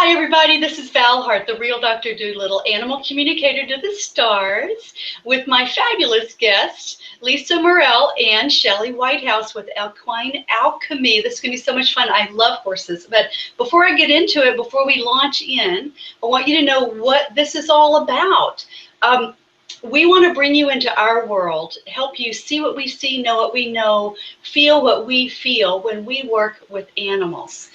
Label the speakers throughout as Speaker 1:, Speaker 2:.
Speaker 1: Hi everybody, this is Val Hart, the real Dr. Doolittle, animal communicator to the stars, with my fabulous guests, Lisa Murrell and Schelli Whitehouse with Equine Alchemy. This is going to be so much fun. I love horses, but before I get into it, before we launch in, I want you to know what this is all about. We want to bring you into our world, help you see what we see, know what we know, feel what we feel when we work with animals.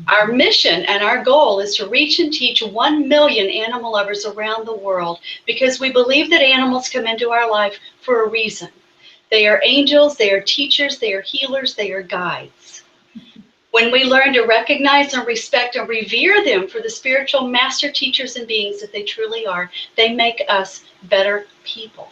Speaker 1: Our mission and our goal is to reach and teach 1 million animal lovers around the world, because we believe that animals come into our life for a reason. They are angels, they are teachers, they are healers, they are guides. When we learn to recognize and respect and revere them for the spiritual master teachers and beings that they truly are, they make us better people.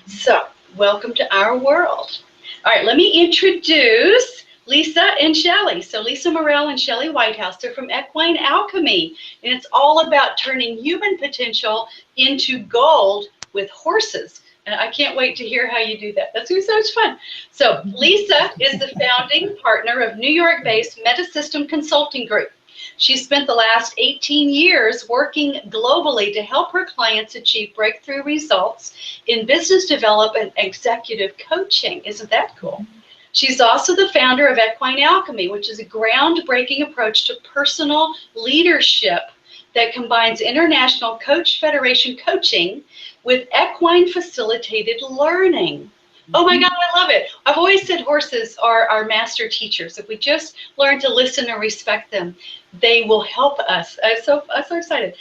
Speaker 1: So, welcome to our world. All right, let me introduce Lisa and Schelli. So Lisa Murrell and Schelli Whitehouse, they're from Equine Alchemy, and it's all about turning human potential into gold with horses. And I can't wait to hear how you do that. That's going to be so much fun. So Lisa is the founding partner of New York-based Metasystem Consulting Group. She spent the last 18 years working globally to help her clients achieve breakthrough results in business development and executive coaching. Isn't that cool? She's also the founder of Equine Alchemy, which is a groundbreaking approach to personal leadership that combines International Coach Federation coaching with equine facilitated learning. Oh my God, I love it. I've always said horses are our master teachers. If we just learn to listen and respect them, they will help us. I'm so excited.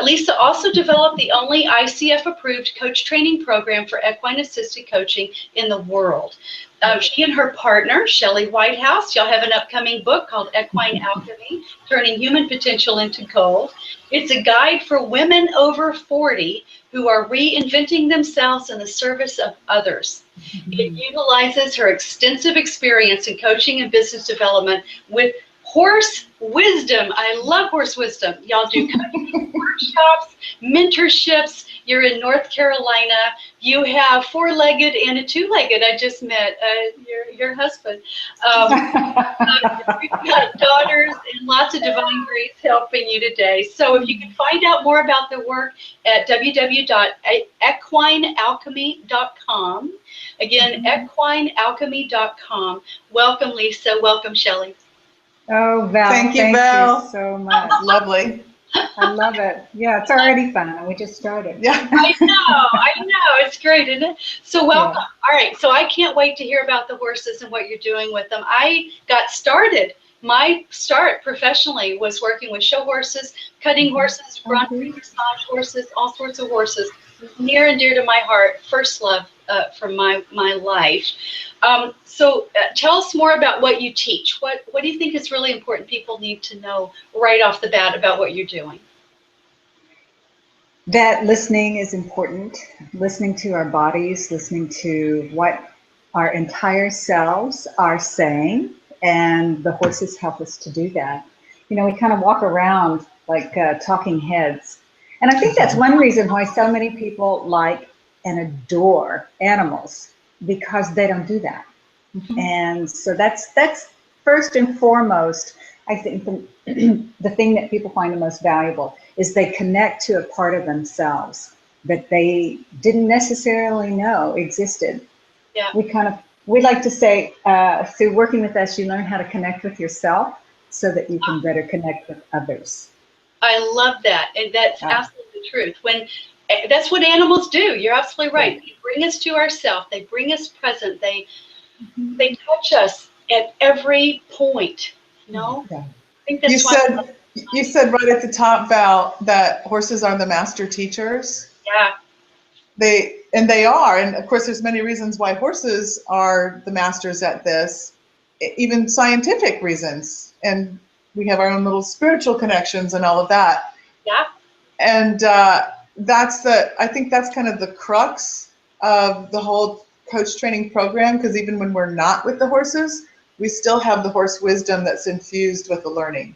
Speaker 1: Lisa also developed the only ICF-approved coach training program for equine-assisted coaching in the world. She and her partner, Schelli Whitehouse, y'all have an upcoming book called Equine Alchemy, Turning Human Potential into Gold. It's a guide for women over 40 who are reinventing themselves in the service of others. It utilizes her extensive experience in coaching and business development with horse wisdom. I love horse wisdom. Y'all do coaching workshops, mentorships. You're in North Carolina. You have four-legged and a two-legged. I just met your husband. We've got daughters and lots of divine grace helping you today. So if you can find out more about the work at www.equinealchemy.com. Again, equinealchemy.com. Welcome, Lisa. Welcome, Schelli.
Speaker 2: Oh, Val,
Speaker 3: thank you, Val.
Speaker 2: You so much.
Speaker 3: Lovely.
Speaker 2: I love it. Yeah, it's already fun, and we just started.
Speaker 3: Yeah,
Speaker 1: I know. It's great, isn't it? So welcome. Yeah. All right, so I can't wait to hear about the horses and what you're doing with them. I got started. My start professionally was working with show horses, cutting horses, Grand Prix dressage horses, all sorts of horses. Near and dear to my heart, first love from my life. So tell us more about what you teach. What do you think is really important people need to know right off the bat about what you're doing?
Speaker 2: That listening is important. Listening to our bodies, listening to what our entire selves are saying, and the horses help us to do that. You know, we kind of walk around like talking heads. And I think that's one reason why so many people like and adore animals, because they don't do that. And so that's first and foremost, I think the thing that people find the most valuable is they connect to a part of themselves that they didn't necessarily know existed.
Speaker 1: Yeah.
Speaker 2: We like to say, through working with us, you learn how to connect with yourself so that you can better connect with others.
Speaker 1: I love that, and that's absolutely the truth. That's what animals do. You're absolutely right. They bring us to ourselves. They bring us present. They touch us at every point. You know?
Speaker 2: Yeah.
Speaker 1: I think that's
Speaker 3: you said right at the top, Val, that horses are the master teachers.
Speaker 1: Yeah.
Speaker 3: They are, and of course, there's many reasons why horses are the masters at this, even scientific reasons, and we have our own little spiritual connections and all of that.
Speaker 1: Yeah.
Speaker 3: And I think that's kind of the crux of the whole coach training program, because even when we're not with the horses, we still have the horse wisdom that's infused with the learning.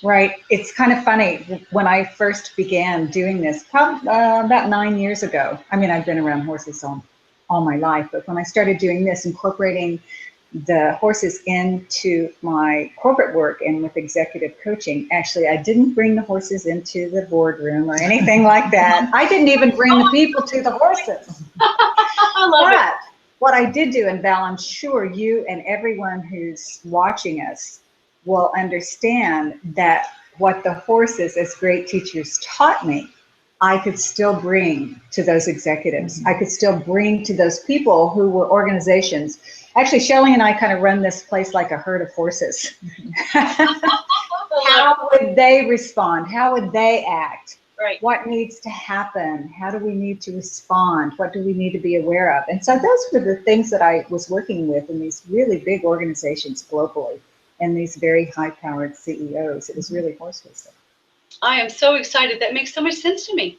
Speaker 2: Right. It's kind of funny. When I first began doing this, probably about 9 years ago, I mean, I've been around horses all my life, but when I started doing this, incorporating the horses into my corporate work and with executive coaching. Actually, I didn't bring the horses into the boardroom or anything like that. I didn't even bring the people to the horses.
Speaker 1: I love it.
Speaker 2: But what I did do, and Val, I'm sure you and everyone who's watching us will understand that what the horses as great teachers taught me, I could still bring to those executives. I could still bring to those people who were organizations. Actually, Shelley and I kind of run this place like a herd of horses. How would they respond? How would they act?
Speaker 1: Right.
Speaker 2: What needs to happen? How do we need to respond? What do we need to be aware of? And so those were the things that I was working with in these really big organizations globally and these very high-powered CEOs. It was really horse wisdom.
Speaker 1: I am so excited. That makes so much sense to me.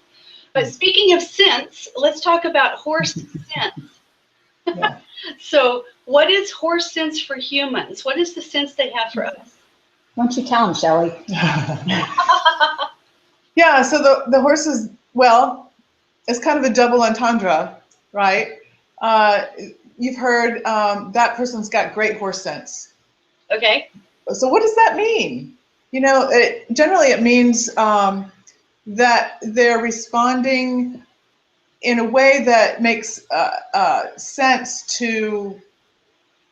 Speaker 1: But speaking of sense, let's talk about horse sense.
Speaker 2: Yeah.
Speaker 1: So what is horse sense for humans? What is the sense they have for us?
Speaker 2: Why don't you tell them, Shelley?
Speaker 3: Yeah, so the horses, well, it's kind of a double entendre, right? You've heard that person's got great horse sense.
Speaker 1: Okay.
Speaker 3: So what does that mean? You know, generally it means that they're responding in a way that makes sense to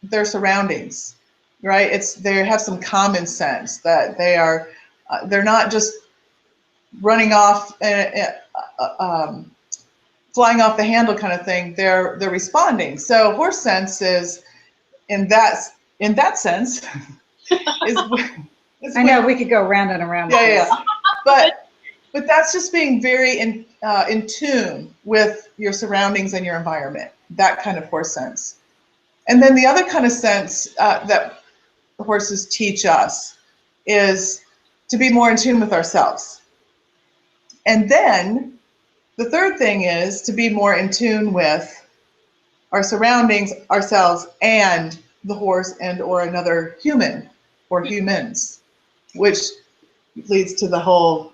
Speaker 3: their surroundings, right? They have some common sense that they're not just running off flying off the handle kind of thing. They're responding. So horse sense is in that sense is
Speaker 2: I know we could go round and around with this.
Speaker 3: But that's just being very in tune with your surroundings and your environment, that kind of horse sense. And then the other kind of sense that horses teach us is to be more in tune with ourselves. And then the third thing is to be more in tune with our surroundings, ourselves, and the horse and or another human or humans, which leads to the whole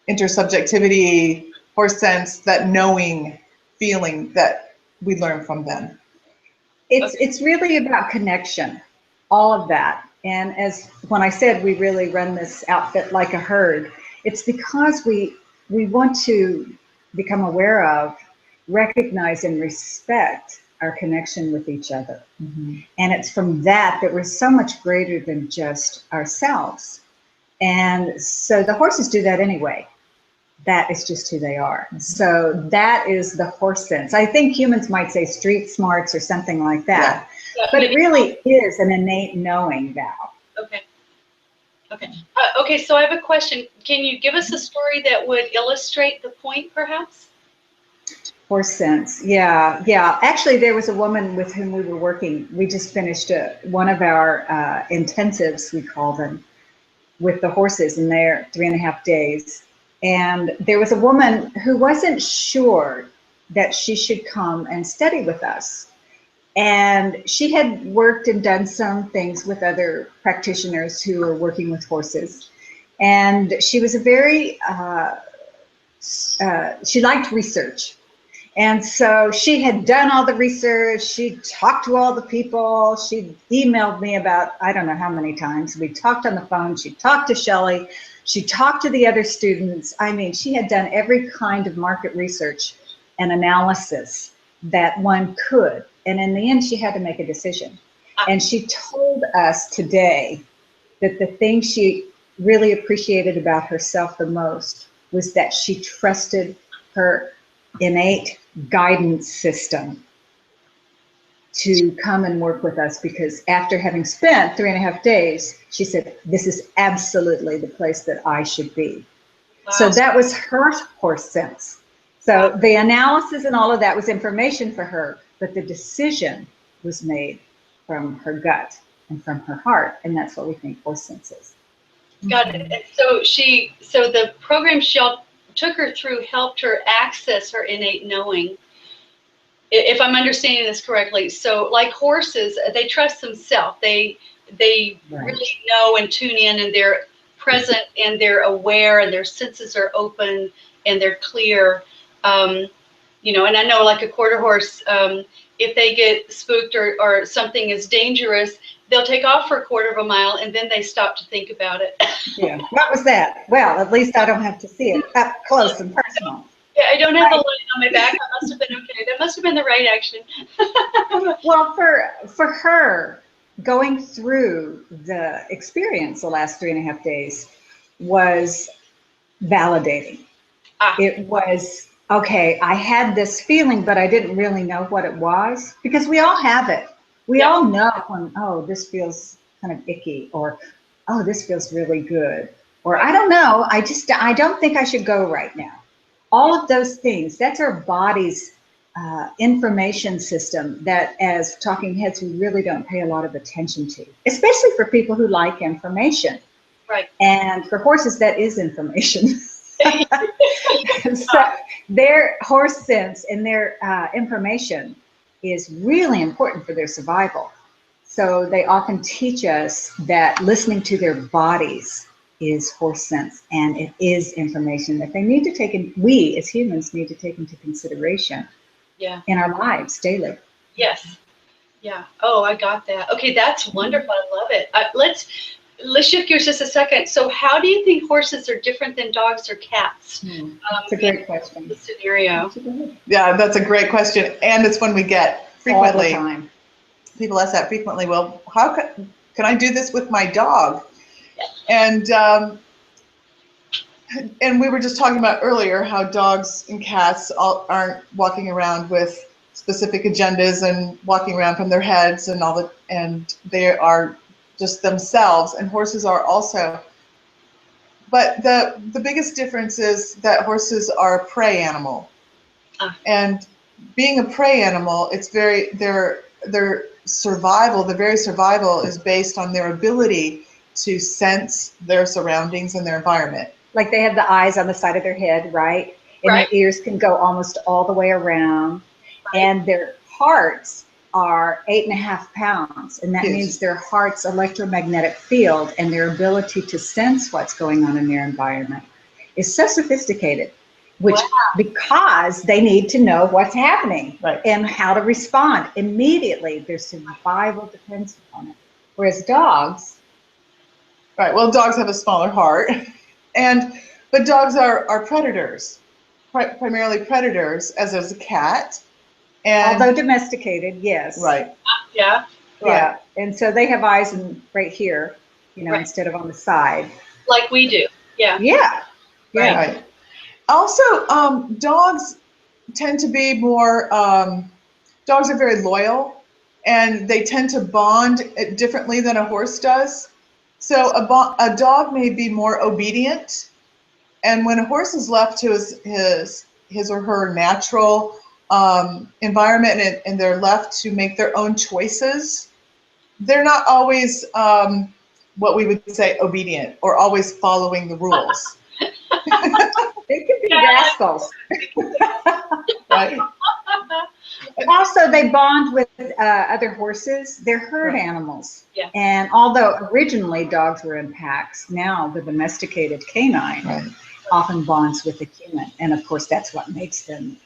Speaker 3: intersubjectivity, horse sense, that knowing feeling that we learn from them.
Speaker 2: It's really about connection, all of that. And as when I said we really run this outfit like a herd, it's because we want to become aware of, recognize, and respect our connection with each other. Mm-hmm. And it's from that we're so much greater than just ourselves. And so the horses do that anyway. That is just who they are. Mm-hmm. So that is the horse sense. I think humans might say street smarts or something like that. Yeah. But it really is an innate knowing, Val.
Speaker 1: Okay. Okay. Okay, so I have a question. Can you give us a story that would illustrate the point, perhaps?
Speaker 2: Horse sense. Yeah. Actually, there was a woman with whom we were working. We just finished one of our intensives, we call them, with the horses, and they're 3.5 days. And there was a woman who wasn't sure that she should come and study with us. And she had worked and done some things with other practitioners who were working with horses. And she was a very, she liked research. And so she had done all the research. She talked to all the people. She emailed me about, I don't know how many times. We talked on the phone. She talked to Shelley. She talked to the other students. I mean, she had done every kind of market research and analysis that one could. And in the end, she had to make a decision. And she told us today that the thing she really appreciated about herself the most was that she trusted her innate guidance system to come and work with us, because after having spent 3.5 days, she said, this is absolutely the place that I should be. Wow. So that was her horse sense. So the analysis and all of that was information for her, but the decision was made from her gut and from her heart, and that's what we think horse sense is.
Speaker 1: Got it. So the program she took her through helped her access her innate knowing, if I'm understanding this correctly. So like horses, they trust themselves. They right. Really know and tune in, and they're present, and they're aware, and their senses are open, and they're clear. You know, and I know like a quarter horse, if they get spooked or something is dangerous, they'll take off for a quarter of a mile and then they stop to think about it.
Speaker 2: Yeah. What was that? Well, at least I don't have to see it up close and personal.
Speaker 1: Yeah, I don't have the light on my back. I must have been okay. That must have been the right action.
Speaker 2: Well, for her, going through the experience the last 3.5 days was validating. It was, okay, I had this feeling, but I didn't really know what it was, because we all have it. We all know when, oh, this feels kind of icky, or, oh, this feels really good, or I don't know, I don't think I should go right now. All of those things, that's our body's information system that as talking heads, we really don't pay a lot of attention to, especially for people who like information.
Speaker 1: Right.
Speaker 2: And for horses, that is information. So their horse sense and their information is really important for their survival. So they often teach us that listening to their bodies is horse sense, and it is information that they need to take in, we as humans need to take into consideration in our lives daily.
Speaker 1: Yes. Yeah. Oh, I got that. Okay, that's wonderful. I love it. Let's shift gears just a second. So how do you think horses are different than dogs or cats?
Speaker 2: That's a great question.
Speaker 1: The scenario.
Speaker 3: Yeah, that's a great question. And it's one we get frequently.
Speaker 2: All the time.
Speaker 3: People ask that frequently. Well, how can I do this with my dog? And we were just talking about earlier how dogs and cats aren't walking around with specific agendas and walking around from their heads and and they are just themselves, and horses are also. But the biggest difference is that horses are a prey animal, and being a prey animal, it's their survival, the very survival is based on their ability to sense their surroundings and their environment.
Speaker 2: Like they have the eyes on the side of their head, right? And their ears can go almost all the way around. And their hearts are 8.5 pounds. And that means their heart's electromagnetic field and their ability to sense what's going on in their environment is so sophisticated, which because they need to know what's happening and how to respond immediately. Their survival depends upon it. Whereas dogs,
Speaker 3: well, dogs have a smaller heart, but dogs are predators, primarily predators, as is a cat. And
Speaker 2: although domesticated, yes.
Speaker 1: Yeah.
Speaker 2: Yeah. And so they have eyes right here, instead of on the side.
Speaker 1: Like we do. Yeah.
Speaker 2: Yeah.
Speaker 3: Right. Also, dogs tend to be more, dogs are very loyal, and they tend to bond differently than a horse does. So a dog may be more obedient, and when a horse is left to his or her natural environment, and they're left to make their own choices, they're not always what we would say obedient or always following the rules.
Speaker 2: They can be rascals.
Speaker 3: Right.
Speaker 2: Also, they bond with other horses. They're herd animals.
Speaker 1: Yeah.
Speaker 2: And although originally dogs were in packs, now the domesticated canine often bonds with the human. And of course, that's what makes them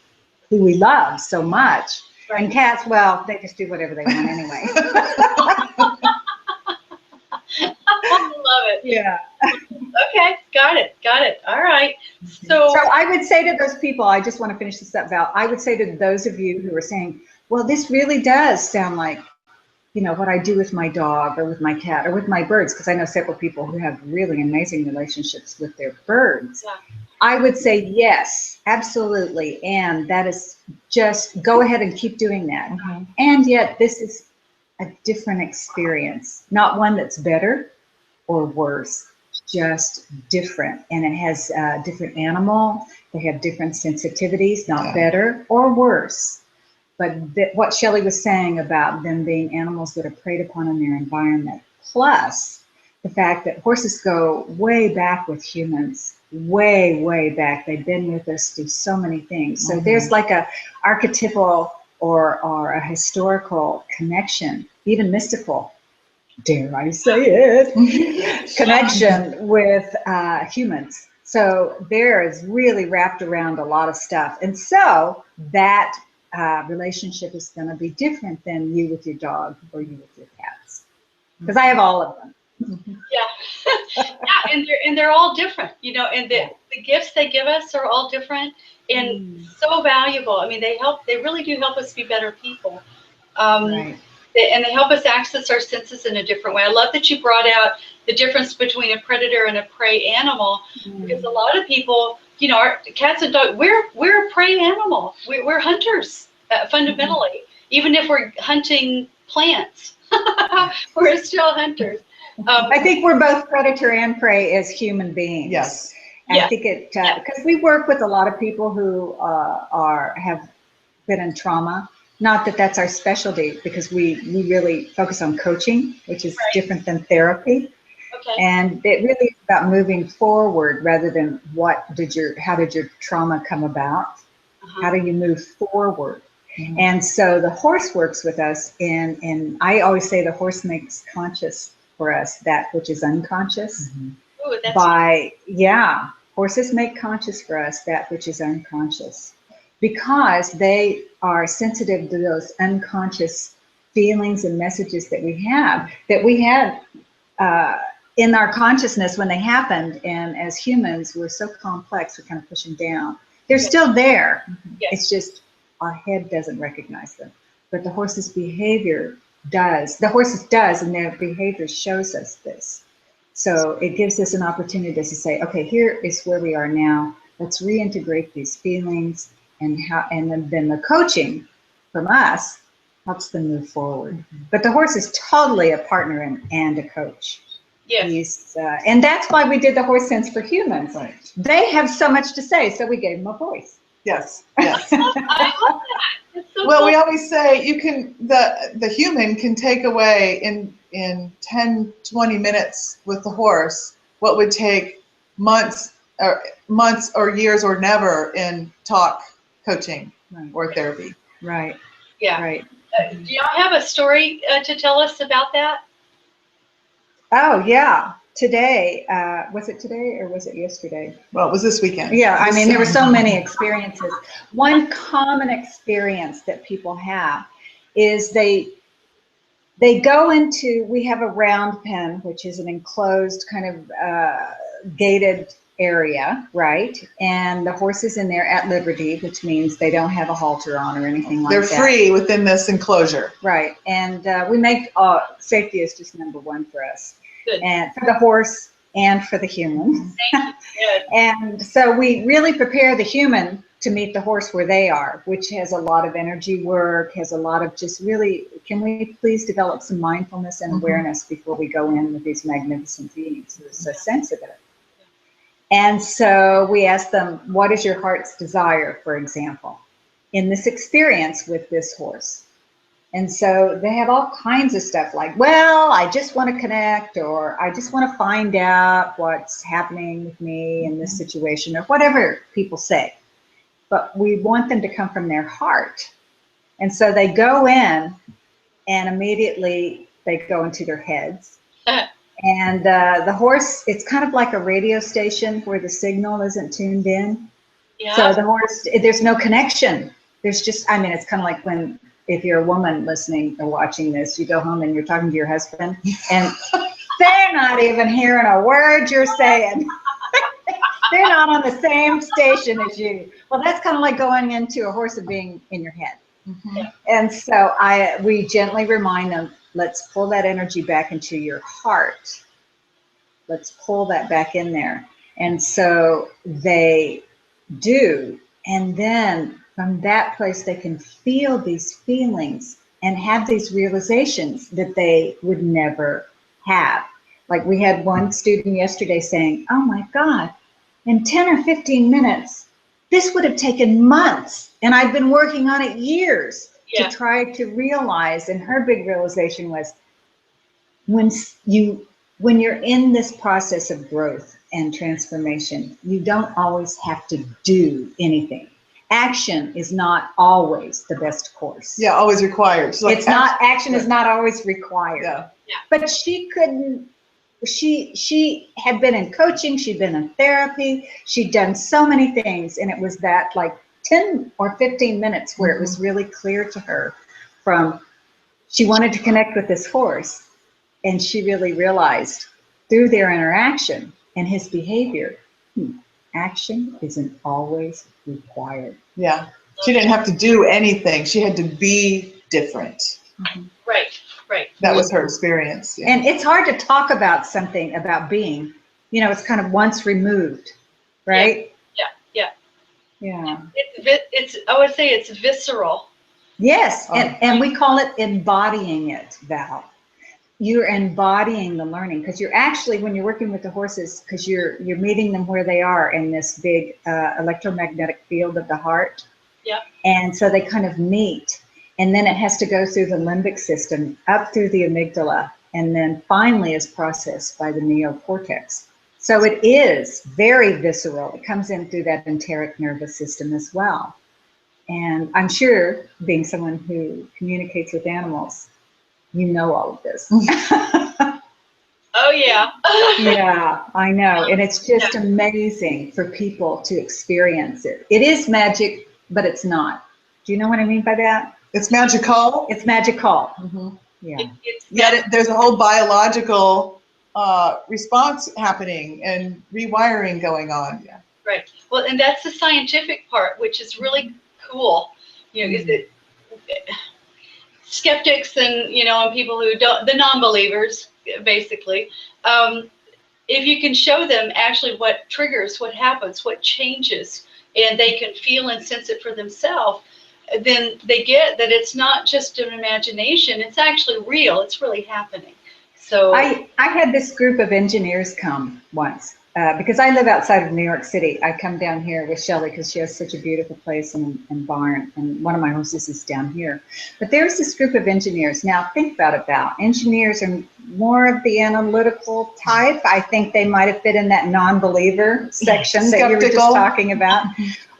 Speaker 2: who we love so much. And cats, well, they just do whatever they want anyway.
Speaker 1: I love it.
Speaker 2: Yeah.
Speaker 1: Okay, got it. All right. So
Speaker 2: I would say to those people, I just want to finish this up, Val. I would say to those of you who are saying, well, this really does sound like, what I do with my dog or with my cat or with my birds, because I know several people who have really amazing relationships with their birds.
Speaker 1: Yeah.
Speaker 2: I would say yes, absolutely. And that is just go ahead and keep doing that.
Speaker 3: Mm-hmm.
Speaker 2: And yet this is a different experience, not one that's better or worse, just different. And it has a different animal. They have different sensitivities, not better or worse. But what Schelli was saying about them being animals that are preyed upon in their environment, plus the fact that horses go way back with humans, way back. They've been with us through so many things. So there's like a archetypal or a historical connection, even mystical, dare I say it, connection with humans. So there is really wrapped around a lot of stuff. And so that relationship is going to be different than you with your dog or you with your cats. Because I have all of them.
Speaker 1: Yeah, yeah, and they're all different, you know, and the gifts they give us are all different and so valuable. I mean, they really do help us be better people.
Speaker 2: Right.
Speaker 1: And they help us access our senses in a different way. I love that you brought out the difference between a predator and a prey animal, because a lot of people, you know, our cats and dogs, we're a prey animal. We're hunters fundamentally, even if we're hunting plants, we're still hunters.
Speaker 2: I think we're both predator and prey as human beings.
Speaker 3: Yes.
Speaker 2: I think it, because we work with a lot of people who have been in trauma. Not that that's our specialty, because we really focus on coaching, which is different than therapy.
Speaker 1: Okay.
Speaker 2: And it really is about moving forward rather than how did your trauma come about? How do you move forward? And so the horse works with us, and I always say the horse makes conscious for us that which is unconscious.
Speaker 1: Ooh,
Speaker 2: horses make conscious for us that which is unconscious, because they are sensitive to those unconscious feelings and messages that we had in our consciousness when they happened. And as humans, we're so complex, we're kind of pushing down. They're still there. It's just our head doesn't recognize them. But the horse's behavior does. The horses does, and their behavior shows us this. So it gives us an opportunity to say, okay, here is where we are now. Let's reintegrate these feelings, and then the coaching from us helps them move forward. But the horse is totally a partner and a coach.
Speaker 1: Yes.
Speaker 2: And that's why we did the Horse Sense for Humans.
Speaker 3: Right.
Speaker 2: They have so much to say, so we gave them a voice.
Speaker 3: Yes. Yes.
Speaker 1: I love that. It's so
Speaker 3: Well,
Speaker 1: cool.
Speaker 3: we always say the human can take away in 10, 20 minutes with the horse what would take months or years or never in talk coaching or therapy.
Speaker 2: Right.
Speaker 1: Yeah.
Speaker 2: Right.
Speaker 1: Do y'all have a story to tell us about that?
Speaker 2: Oh, yeah. Today, was it today or was it yesterday?
Speaker 3: Well, it was this weekend.
Speaker 2: Yeah, I mean, there were so many experiences. One common experience that people have is they go into, we have a round pen, which is an enclosed kind of gated area, right? And the horse is in there at liberty, which means they don't have a halter on or anything like that.
Speaker 3: They're free within this enclosure.
Speaker 2: Right. And we make safety is just number one for us.
Speaker 1: Good.
Speaker 2: And for the horse and for the human.
Speaker 1: Thank you. Good.
Speaker 2: And so we really prepare the human to meet the horse where they are, which has a lot of energy work, has a lot of just really, can we please develop some mindfulness and awareness before we go in with these magnificent beings who are so sensitive. And so we ask them, what is your heart's desire, for example, in this experience with this horse? And so they have all kinds of stuff like, well, I just want to connect, or I just want to find out what's happening with me in this situation, or whatever people say. But we want them to come from their heart. And so they go in and immediately they go into their heads. And the horse, it's kind of like a radio station where the signal isn't tuned in.
Speaker 1: Yeah.
Speaker 2: So the horse, there's no connection. There's just, I mean, it's kind of like when, if you're a woman listening or watching this, you go home and you're talking to your husband and they're not even hearing a word you're saying. They're not on the same station as you. Well, that's kind of like going into a horse and being in your head. And so we gently remind them, let's pull that energy back into your heart. Let's pull that back in there. And so they do. And then from that place, they can feel these feelings and have these realizations that they would never have. Like we had one student yesterday saying, oh my God, in 10 or 15 minutes, this would have taken months. And I've been working on it years to try to realize. And her big realization was when you're in this process of growth and transformation, you don't always have to do anything. Action is not always the best course.
Speaker 3: Yeah, always required.
Speaker 2: Like it's not, action is not always required.
Speaker 3: Yeah.
Speaker 2: But she couldn't, she had been in coaching, she'd been in therapy, she'd done so many things, and it was that like 10 or 15 minutes where it was really clear to her from she wanted to connect with this horse, and she really realized through their interaction and his behavior, action isn't always required.
Speaker 3: Yeah. She didn't have to do anything. She had to be different.
Speaker 1: Right.
Speaker 3: That was her experience. Yeah.
Speaker 2: And it's hard to talk about something about being, it's kind of once removed, right? Yeah.
Speaker 1: I would say it's visceral.
Speaker 2: Yes, and we call it embodying it, Val. You're embodying the learning because you're actually, when you're working with the horses, because you're meeting them where they are in this big electromagnetic field of the heart.
Speaker 1: Yeah.
Speaker 2: And so they kind of meet, and then it has to go through the limbic system, up through the amygdala, and then finally is processed by the neocortex. So it is very visceral. It comes in through that enteric nervous system as well. And I'm sure, being someone who communicates with animals, you know all of this.
Speaker 1: Oh, yeah.
Speaker 2: Yeah, I know. And it's just amazing for people to experience it. It is magic, but it's not. Do you know what I mean by that?
Speaker 3: It's magical.
Speaker 2: It's magical. Yeah.
Speaker 3: Yet there's a whole biological response happening and rewiring going on. Yeah.
Speaker 1: Right. Well, and that's the scientific part, which is really cool. Is it skeptics and and people who don't, the non-believers, basically, if you can show them actually what triggers, what happens, what changes, and they can feel and sense it for themselves, then they get that it's not just an imagination, it's actually real, it's really happening. So
Speaker 2: I had this group of engineers come once because I live outside of New York City. I come down here with Schelli because she has such a beautiful place and barn, and one of my horses is down here. But there's this group of engineers. Now think about it, Val. Engineers are more of the analytical type. I think they might have fit in that non-believer section that you were just talking about.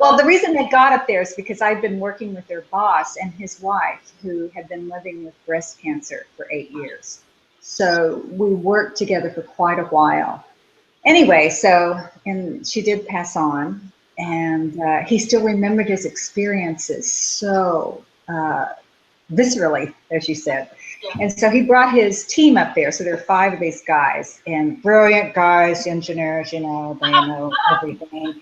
Speaker 2: Well, the reason they got up there is because I've been working with their boss and his wife, who had been living with breast cancer for 8 years. So we worked together for quite a while. Anyway, and she did pass on, and he still remembered his experiences so viscerally, as you said. Yeah. And so he brought his team up there. So there are 5 of these guys, and brilliant guys, engineers, they know everything.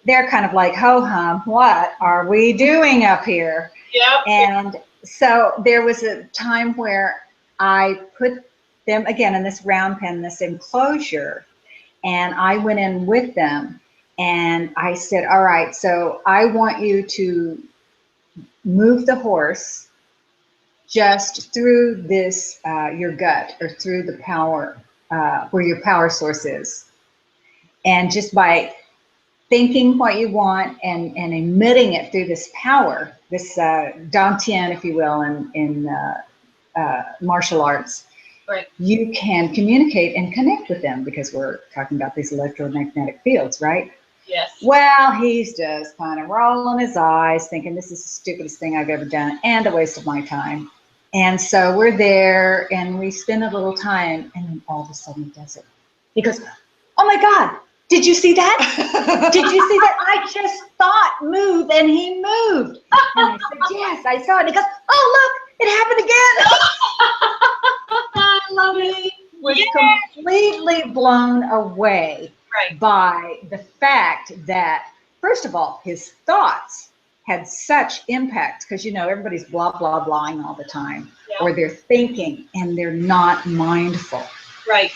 Speaker 2: They're kind of like, ho-hum, what are we doing up here?
Speaker 1: Yep.
Speaker 2: And so there was a time where I put them, again, in this round pen, this enclosure, and I went in with them, and I said, all right, so I want you to move the horse just through this, your gut, or through the power, where your power source is. And just by thinking what you want and emitting it through this power, this dantian, if you will, in martial arts,
Speaker 1: right,
Speaker 2: you can communicate and connect with them, because we're talking about these electromagnetic fields, right?
Speaker 1: Yes.
Speaker 2: Well, he's just kind of rolling his eyes, thinking this is the stupidest thing I've ever done and a waste of my time. And so we're there and we spend a little time, and then all of a sudden he does it. He goes, oh my God, did you see that? Did you see that? I just thought move, and he moved. And I said, yes, I saw it. And he goes, oh, look, it happened again.
Speaker 1: I love it.
Speaker 2: Was completely blown away by the fact that, first of all, his thoughts had such impact, because everybody's blah blah blahing all the time, or they're thinking and they're not mindful.
Speaker 1: Right.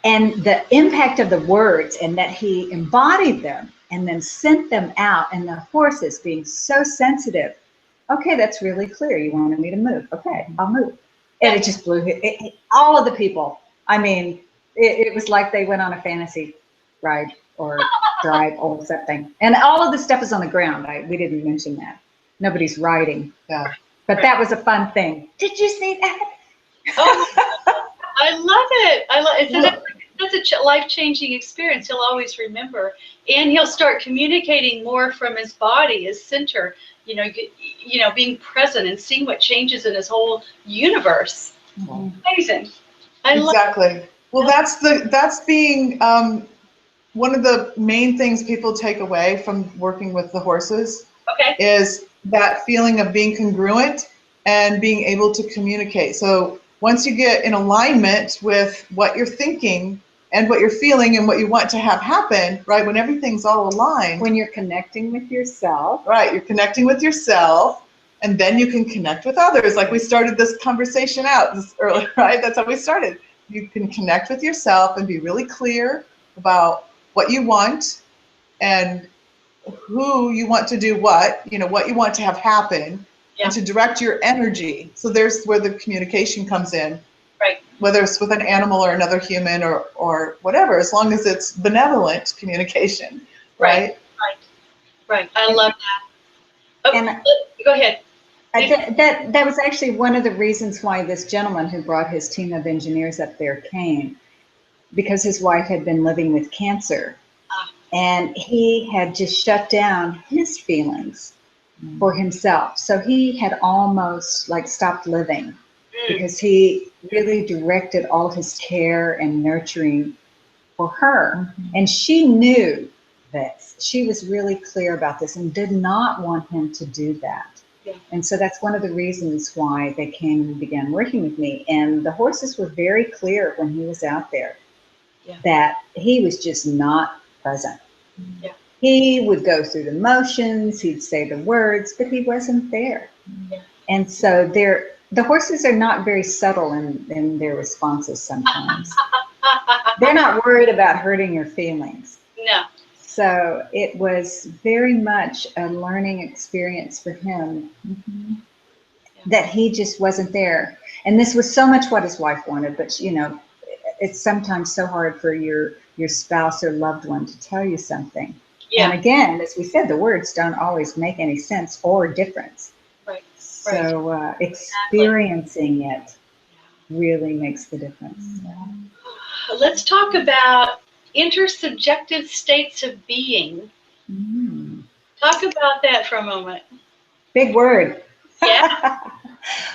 Speaker 2: And the impact of the words, and that he embodied them and then sent them out, and the horses being so sensitive. Okay, that's really clear. You wanted me to move. Okay, I'll move. And it just blew all of the people. I mean, it was like they went on a fantasy ride or drive or something. And all of the stuff is on the ground. We didn't mention that. Nobody's riding.
Speaker 3: Yeah.
Speaker 2: But that was a fun thing. Did you see that?
Speaker 1: Oh, I love it. That's a life-changing experience. He'll always remember. And he'll start communicating more from his body, his center, being present and seeing what changes in his whole universe. Mm-hmm. Amazing.
Speaker 3: Exactly. Well, that's being one of the main things people take away from working with the horses.
Speaker 1: Okay.
Speaker 3: is that feeling of being congruent and being able to communicate. So once you get in alignment with what you're thinking and what you're feeling and what you want to have happen, right, when everything's all aligned.
Speaker 2: When you're connecting with yourself.
Speaker 3: Right, you're connecting with yourself, and then you can connect with others. Like we started this conversation out this early, right? That's how we started. You can connect with yourself and be really clear about what you want and who you want to do what you want to have happen, and to direct your energy. So there's where the communication comes in.
Speaker 1: Right.
Speaker 3: Whether it's with an animal or another human or whatever, as long as it's benevolent communication, right?
Speaker 1: Right. I love that. Oh,
Speaker 2: And
Speaker 1: go ahead.
Speaker 2: that was actually one of the reasons why this gentleman who brought his team of engineers up there came, because his wife had been living with cancer. And he had just shut down his feelings for himself. So he had almost like stopped living because he really directed all his care and nurturing for her. And she knew this. She was really clear about this and did not want him to do that.
Speaker 1: Yeah.
Speaker 2: And so that's one of the reasons why they came and began working with me. And the horses were very clear when he was out there that he was just not present.
Speaker 1: Yeah.
Speaker 2: He would go through the motions, he'd say the words, but he wasn't there.
Speaker 1: Yeah.
Speaker 2: And so the horses are not very subtle in their responses sometimes. They're not worried about hurting your feelings.
Speaker 1: No.
Speaker 2: So it was very much a learning experience for him that he just wasn't there. And this was so much what his wife wanted, but it's sometimes so hard for your spouse or loved one to tell you something.
Speaker 1: Yeah.
Speaker 2: And again, as we said, the words don't always make any sense or difference.
Speaker 1: Right.
Speaker 2: So experiencing it really makes the difference.
Speaker 1: Let's talk about intersubjective states of being. Talk about that for a moment.
Speaker 2: Big word.
Speaker 1: Yeah.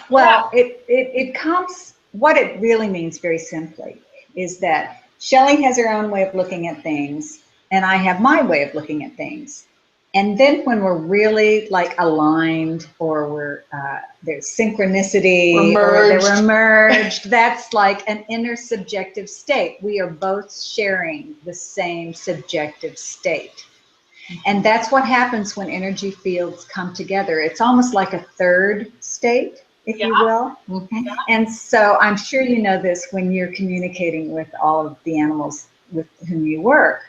Speaker 2: Well, it comes, what it really means very simply is that Schelli has her own way of looking at things, and I have my way of looking at things. And then when we're really like aligned, or there's synchronicity, or we're merged, that's like an intersubjective state. We are both sharing the same subjective state. And that's what happens when energy fields come together. It's almost like a third state, if you will. And so I'm sure you know this when you're communicating with all of the animals with whom you work.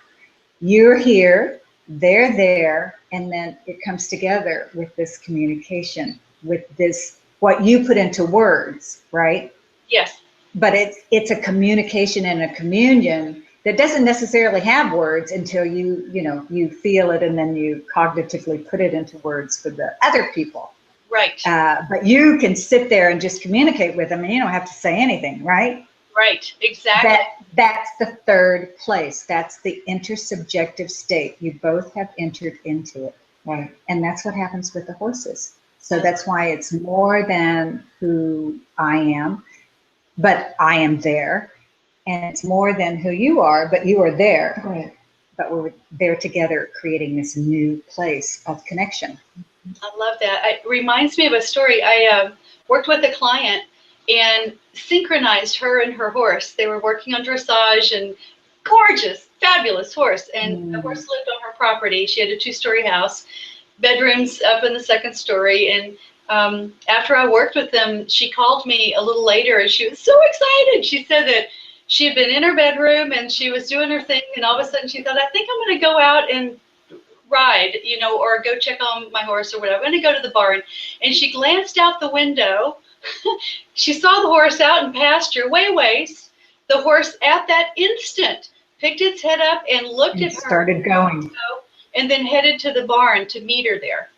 Speaker 2: You're here, they're there, and then it comes together with this communication, with this, what you put into words, right?
Speaker 1: Yes.
Speaker 2: But it's a communication and a communion that doesn't necessarily have words until you feel it, and then you cognitively put it into words for the other people.
Speaker 1: Right.
Speaker 2: But you can sit there and just communicate with them, and you don't have to say anything, right?
Speaker 1: Right, exactly.
Speaker 2: That's the third place. That's the intersubjective state. You both have entered into it.
Speaker 3: Right.
Speaker 2: And that's what happens with the horses. So that's why it's more than who I am, but I am there. And it's more than who you are, but you are there.
Speaker 3: Right.
Speaker 2: But we're there together, creating this new place of connection.
Speaker 1: I love that. It reminds me of a story. I worked with a client and synchronized her and her horse. They were working on dressage, and gorgeous, fabulous horse. And the horse lived on her property. She had a 2-story house, bedrooms up in the 2nd story. And after I worked with them, she called me a little later, and she was so excited. She said that she had been in her bedroom and she was doing her thing, and all of a sudden she thought, I think I'm going to go out and ride, or go check on my horse or whatever. I'm going to go to the barn. And she glanced out the window. She saw the horse out in pasture, ways. The horse at that instant picked its head up and looked at her.
Speaker 2: Started going.
Speaker 1: And then headed to the barn to meet her there.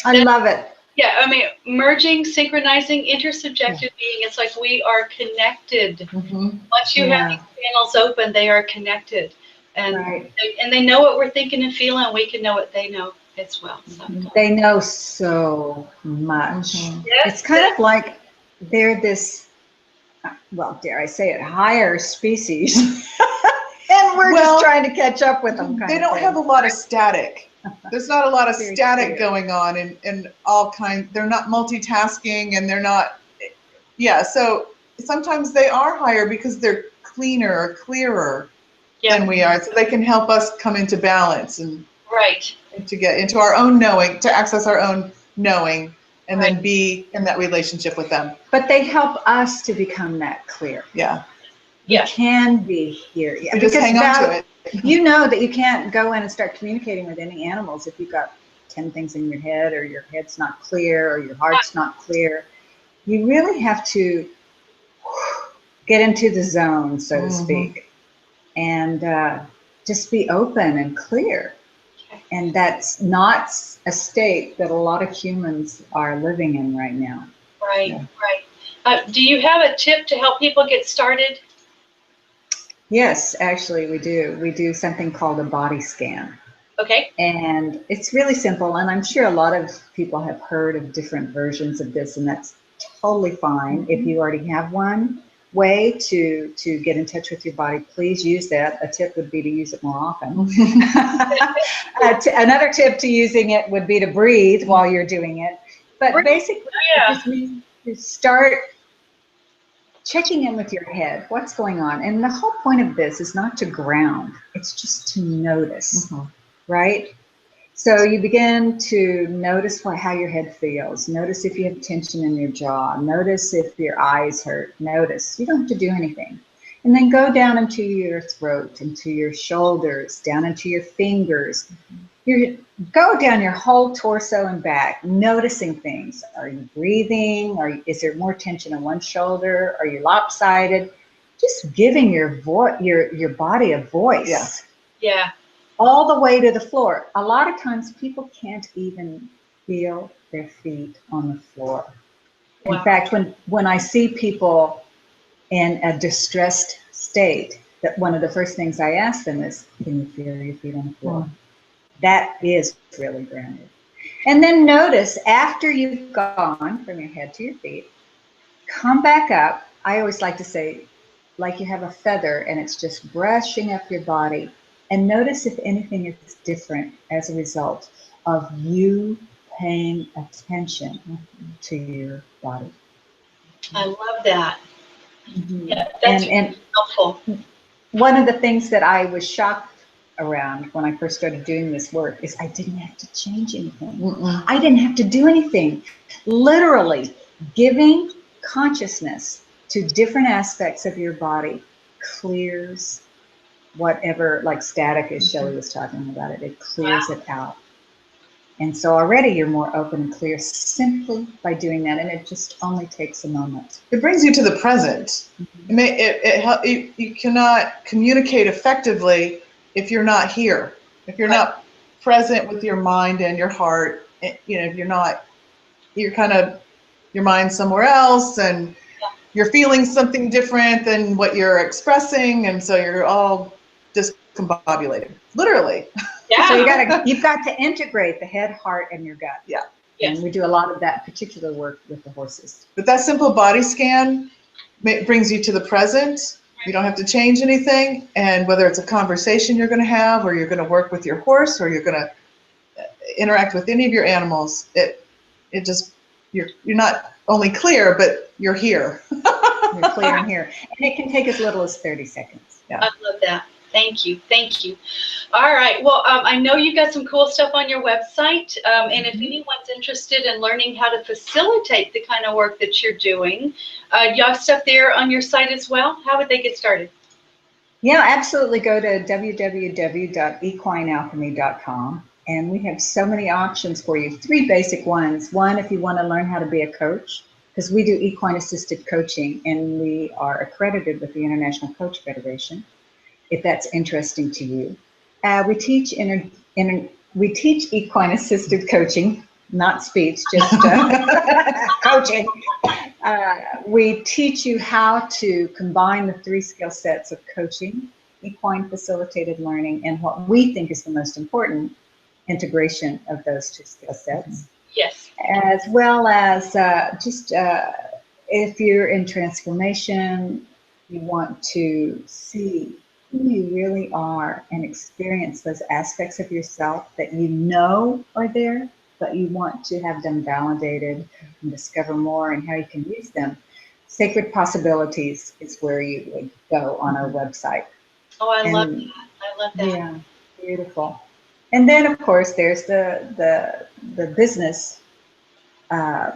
Speaker 2: I love it.
Speaker 1: Yeah, I mean, merging, synchronizing, intersubjective being, it's like we are connected. Once you have these channels open, they are connected. And they know what we're thinking and feeling, and we can know what they know as well. So.
Speaker 2: They know so much.
Speaker 1: Yes,
Speaker 2: it's kind of like they're this, well, dare I say it, higher species. And we're just trying to catch up with them.
Speaker 3: They don't have a lot of static. There's not a lot of
Speaker 2: Very
Speaker 3: static
Speaker 2: clear.
Speaker 3: going on and all kinds. They're not multitasking and they're not, yeah. So sometimes they are higher because they're cleaner or clearer than
Speaker 1: Yeah,
Speaker 3: we are. So they can help us come into balance and
Speaker 1: right,
Speaker 3: to get into our own knowing, to access our own knowing, and then
Speaker 1: right.
Speaker 3: be in that relationship with them.
Speaker 2: But they help us to become that clear.
Speaker 3: Yeah.
Speaker 2: We
Speaker 1: Yeah,
Speaker 2: can be here. Yeah,
Speaker 3: We just
Speaker 2: because
Speaker 3: hang on to
Speaker 2: Val,
Speaker 3: it.
Speaker 2: you know that you can't go in and start communicating with any animals if you've got 10 things in your head, or your head's not clear, or your heart's not clear. You really have to get into the zone, so to speak, and just be open and clear.
Speaker 1: okay.
Speaker 2: And that's not a state that a lot of humans are living in right now.
Speaker 1: Right,
Speaker 3: Yeah.
Speaker 1: right. Do you have a tip to help people get started?
Speaker 2: Yes, actually, we do. We do something called a body scan.
Speaker 1: Okay.
Speaker 2: And it's really simple. And I'm sure a lot of people have heard of different versions of this, and that's totally fine. If you already have one way to get in touch with your body, please use that. A tip would be to use it more often. Another tip to using it would be to breathe while you're doing it. But basically, it
Speaker 1: Yeah.
Speaker 2: just means to start checking in with your head. What's going on? And the whole point of this is not to ground. It's just to notice, right? So you begin to notice how your head feels. Notice if you have tension in your jaw. Notice if your eyes hurt. Notice. You don't have to do anything. And then go down into your throat, into your shoulders, down into your fingers. Go down your whole torso and back, noticing things. Are you breathing? Is there more tension in one shoulder? Are you lopsided? Just giving your body a voice.
Speaker 3: Yeah.
Speaker 1: Yeah.
Speaker 2: All the way to the floor. A lot of times people can't even feel their feet on the floor. In
Speaker 1: Wow.
Speaker 2: fact, when I see people in a distressed state, that one of the first things I ask them is, can you feel your feet on the floor? That is really grounded. And then notice after you've gone from your head to your feet, come back up. I always like to say, like you have a feather and it's just brushing up your body. And notice if anything is different as a result of you paying attention to your body.
Speaker 1: I love that. Yeah, that's
Speaker 2: And
Speaker 1: helpful.
Speaker 2: one of the things that I was shocked around when I first started doing this work is I didn't have to change anything. I didn't have to do anything. Literally, giving consciousness to different aspects of your body clears whatever, like static, as Shelley was talking about it clears it out. And so already you're more open and clear simply by doing that, and it just only takes a moment.
Speaker 3: It brings you to the present. You cannot communicate effectively if you're not here. If you're not present with your mind and your heart, if you're kind of, your mind's somewhere else and you're feeling something different than what you're expressing, and so you're all discombobulated, literally.
Speaker 1: Yeah.
Speaker 2: So you've got to integrate the head, heart, and your gut.
Speaker 3: Yeah.
Speaker 1: Yes.
Speaker 2: And we do a lot of that particular work with the horses.
Speaker 3: But that simple body scan brings you to the present. You don't have to change anything. And whether it's a conversation you're going to have, or you're going to work with your horse, or you're going to interact with any of your animals, you're not only clear, but you're here.
Speaker 2: You're clear in here. And it can take as little as 30 seconds.
Speaker 1: I love that. Thank you. Thank you. All right. Well, I know you've got some cool stuff on your website. And if anyone's interested in learning how to facilitate the kind of work that you're doing, you have stuff there on your site as well. How would they get started?
Speaker 2: Yeah, absolutely. Go to www.equinealchemy.com. And we have so many options for you. 3 basic ones. One, if you want to learn how to be a coach, because we do equine assisted coaching and we are accredited with the International Coach Federation, if that's interesting to you. We teach equine assisted coaching, not speech, just coaching. We teach you how to combine the 3 skill sets of coaching, equine facilitated learning, and what we think is the most important, integration of those 2 skill sets.
Speaker 1: Yes.
Speaker 2: As well as if you're in transformation, you want to see who you really are and experience those aspects of yourself that you know are there, but you want to have them validated and discover more and how you can use them. Sacred Possibilities is where you would go on our website.
Speaker 1: Oh, I love that. I love that.
Speaker 2: Yeah, beautiful. And then, of course, there's the business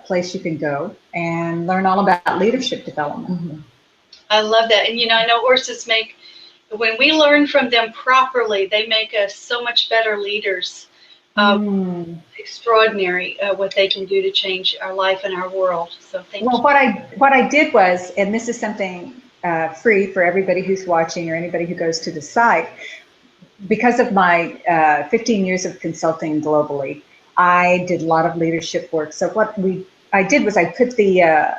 Speaker 2: place you can go and learn all about leadership development.
Speaker 3: Mm-hmm.
Speaker 1: I love that. And, I know horses when we learn from them properly, they make us so much better leaders. Extraordinary what they can do to change our life and our world. So thank you.
Speaker 2: Well, what I did was, and this is something free for everybody who's watching or anybody who goes to the site, because of my 15 years of consulting globally, I did a lot of leadership work. So what I did was I put the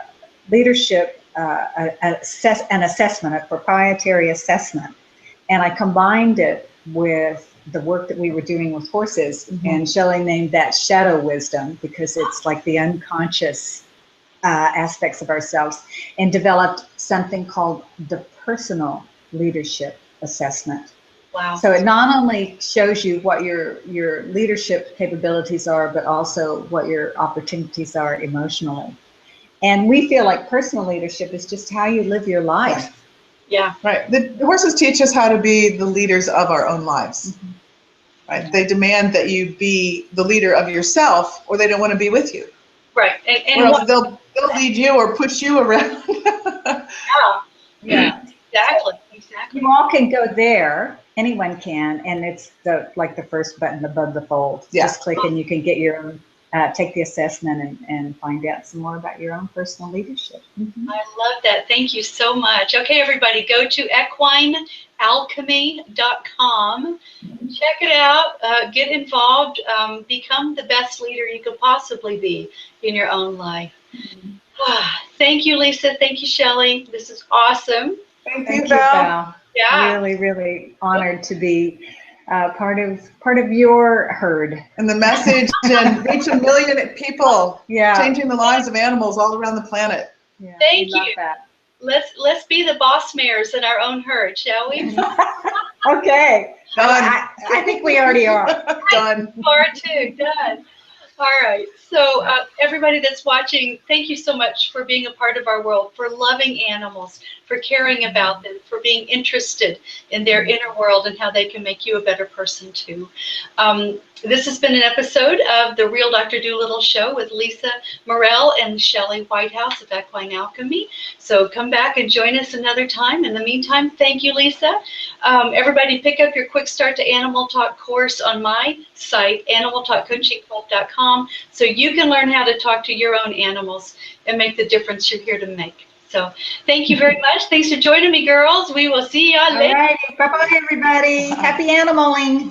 Speaker 2: leadership an assessment, a proprietary assessment, and I combined it with the work that we were doing with horses. And Schelli named that shadow wisdom because it's like the unconscious aspects of ourselves, and developed something called the personal leadership assessment.
Speaker 1: Wow.
Speaker 2: So it not only shows you what your leadership capabilities are, but also what your opportunities are emotionally. And we feel like personal leadership is just how you live your life.
Speaker 1: Yeah.
Speaker 3: Right. The horses teach us how to be the leaders of our own lives. Right. They demand that you be the leader of yourself, or they don't want to be with you.
Speaker 1: Right. And
Speaker 3: or else they'll lead you or push you around.
Speaker 2: Yeah.
Speaker 1: Exactly.
Speaker 2: You all can go there. Anyone can, and it's like the first button above the fold.
Speaker 3: Yeah.
Speaker 2: Just click and you can get your own, take the assessment and find out some more about your own personal leadership.
Speaker 1: I love that. Thank you so much. Okay, everybody, go to equinealchemy.com. Check it out. Get involved. Become the best leader you could possibly be in your own life. Thank you, Lisa. Thank you, Schelli. This is awesome.
Speaker 3: Thank
Speaker 2: you,
Speaker 3: you, Val.
Speaker 2: Yeah. Really, really honored to be part of your herd.
Speaker 3: And the message and reach 1 million people.
Speaker 2: Yeah.
Speaker 3: Changing the lives of animals all around the planet.
Speaker 2: Yeah,
Speaker 1: Thank you.
Speaker 2: That.
Speaker 1: Let's be the boss mares in our own herd, shall we?
Speaker 2: Okay.
Speaker 3: Done.
Speaker 2: I think we already are.
Speaker 3: Done.
Speaker 1: Part 2, done. All right. So everybody that's watching, thank you so much for being a part of our world, for loving animals, for caring about them, for being interested in their inner world and how they can make you a better person too. This has been an episode of the Real Dr. Dolittle Show with Lisa Murrell and Schelli Whitehouse of Equine Alchemy. So come back and join us another time. In the meantime, thank you, Lisa. Everybody pick up your Quick Start to Animal Talk course on my site, animaltalkcoachingclub.com, so you can learn how to talk to your own animals and make the difference you're here to make. So thank you very much. Thanks for joining me, girls. We will see y'all later.
Speaker 2: All right. Bye-bye, everybody. Happy animaling.